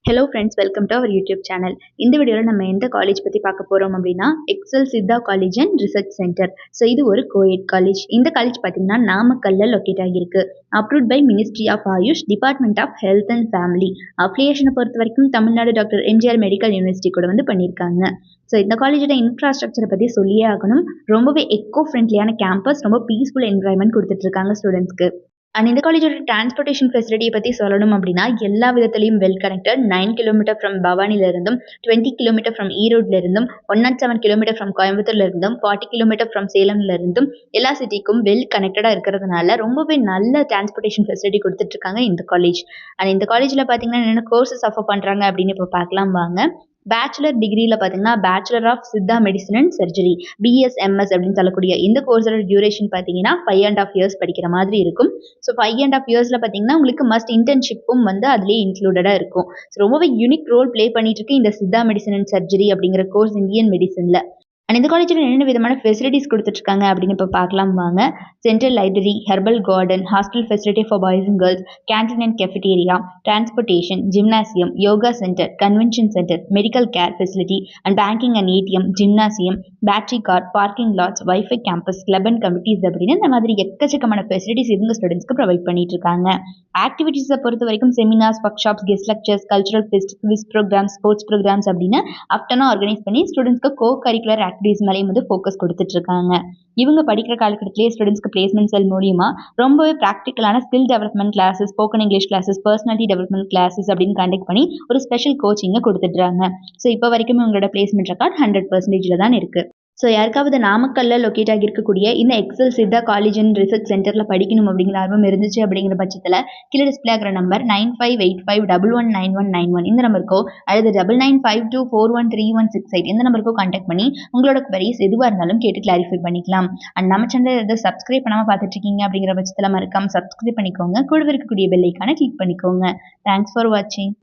Hello friends, welcome to our YouTube channel. இந்த வீடியோவில் நம்ம எந்த காலேஜ் பற்றி பார்க்க போகிறோம் அப்படின்னா Excel Siddha college and research centre. So இது ஒரு கோஎட் காலேஜ். இந்த காலேஜ் பார்த்தீங்கன்னா நாமக்கல்ல லொக்கேட் ஆகியிருக்கு. Approved by ministry of AYUSH, department of health and family. அப்ளிகேஷனை பொறுத்த வரைக்கும் Tamil Nadu doctor MGR medical university கூட பண்ணியிருக்காங்க. ஸோ இந்த காலேஜோட இன்ஃப்ராஸ்ட்ரக்சரை பற்றி சொல்லியே ஆகணும். ரொம்பவே எக்கோ ஃப்ரெண்ட்லியான கேம்பஸ், ரொம்ப பீஸ்ஃபுல் என்வரான்மெண்ட் கொடுத்துட்ருக்காங்க ஸ்டூடெண்ட்ஸ்க்கு. அண்ட் இந்த காலேஜோட டிரான்ஸ்போர்ட்டேஷன் ஃபெசிலிட்டியை பற்றி சொல்லணும் அப்படின்னா எல்லா விதத்துலையும் வெல் கனெக்டட். 9 கிலோமீட்டர் ஃப்ரம் பவானிலிருந்தும், 20 கிலோமீட்டர் ஃப்ரம் ஈரோட்லேருந்தும், 107 கிலோமீட்டர் ஃப்ரம் கோயம்புத்தூர்லேருந்தும், 40 கிலோமீட்டர் ஃப்ரம் சேலம்லேருந்தும் எல்லா சிட்டிக்கும் வெல் கனெக்டடாக இருக்கிறதுனால ரொம்பவே நல்ல டிரான்ஸ்போர்ட்டேஷன் ஃபெசிலிட்டி கொடுத்துட்ருக்காங்க இந்த காலேஜ். அண்ட் இந்த காலேஜில் பார்த்தீங்கன்னா என்னென்ன கோர்சஸ் ஆஃபர் பண்ணுறாங்க அப்படின்னு இப்போ பார்க்கலாம் வாங்க. பேச்சுலர் டிகிரியில் பார்த்தீங்கன்னா bachelor of Siddha medicine and surgery, BSMS அப்படின்னு சொல்லக்கூடிய இந்த கோர்ஸோட டியூரேஷன் பார்த்தீங்கன்னா 5.5 years படிக்கிற மாதிரி இருக்கும். ஸோ 5.5 yearsல பார்த்தீங்கன்னா உங்களுக்கு மஸ்ட் இன்டர்ன்ஷிப்பும் அதுலேயே இன்க்ளூடடாக இருக்கும். ஸோ ரொம்பவே யூனிக் ரோல் ப்ளே பண்ணிட்டு இருக்கு இந்த சித்தா மெடிசன் அண்ட் சர்ஜரி அப்படிங்கிற கோர்ஸ் இந்தியன் மெடிசனில். அண்ட் இந்த காலேஜில் என்னென்ன விதமான ஃபெசிலிட்டிஸ் கொடுத்துட்ருக்காங்க அப்படின்னு இப்போ பார்க்கலாம் வாங்க. Central library, herbal garden, hostel facility for boys and girls, canteen and cafeteria, transportation, gymnasium, yoga centre, convention centre, medical care facility and banking and ATM, gymnasium, battery car, parking lots, wifi campus, club and committees அப்படின்னு இந்த மாதிரி எக்கச்சக்கமான facilities இவங்க ஸ்டூடெண்ட்ஸ்க்கு provide பண்ணிட்டு இருக்காங்க. ஆக்டிவிட்டீஸை பொறுத்த வரைக்கும் seminars, workshops, guest lectures, cultural fest, quiz programmes, sports programmes அப்படின்னு ஆஃப்டர்நூன் ஆர்கனைஸ் பண்ணி ஸ்டூடெண்ட்ஸ்க்கு கோ கரிக்குலர் ஆக்டிவிட்டீஸ் மேலேயும் ஃபோக்கஸ் கொடுத்துட்டு இருக்காங்க. இவங்க படிக்கிற காலகட்டத்திலேயே ஸ்டூடெண்ட்ஸ்க்கு பிளேஸ்மெண்ட் செல் மூலியமா ரொம்பவே ப்ராக்டிக்கலான skill development classes, spoken English classes, personality development classes அப்படின்னு கண்டக்ட் பண்ணி ஒரு ஸ்பெஷல் கோச்சிங்கை கொடுத்துட்றாங்க. ஸோ இப்போ வரைக்கும் உங்களோட பிளேஸ்மெண்ட் ரெக்கார்ட் 100% தான் இருக்கு. ஸோ யாருக்காவது நாமக்கல்ல லொக்கேட் ஆகி இருக்கக்கூடிய இந்த Excel Siddha college and research சென்டரில் படிக்கணும் அப்படிங்கிற ஆர்வம் இருந்துச்சு அப்படிங்கிற பட்சத்தில் கீழே டிஸ்பிளே ஆகிற நம்பர் 9585119191 இந்த நம்பருக்கோ அல்லது 9952413168 இந்த நம்பருக்கோ கான்டாக்ட் பண்ணி உங்களோட queries எதுவாக இருந்தாலும் கேட்டு கிளாரிஃபை பண்ணிக்கலாம். அண்ட் நம்ம சேனல் எதாவது சப்ஸ்கிரைப் பண்ணாமல் பார்த்துட்டு இருக்கீங்க அப்படிங்கிற பட்சத்தில் மறக்காம சப்ஸ்கிரைப் பண்ணிக்கோங்க. கூட இருக்கக்கூடிய பெல் ஐக்கானை கிளிக் பண்ணிக்கோங்க. தேங்க்ஸ் ஃபார் வாட்சிங்.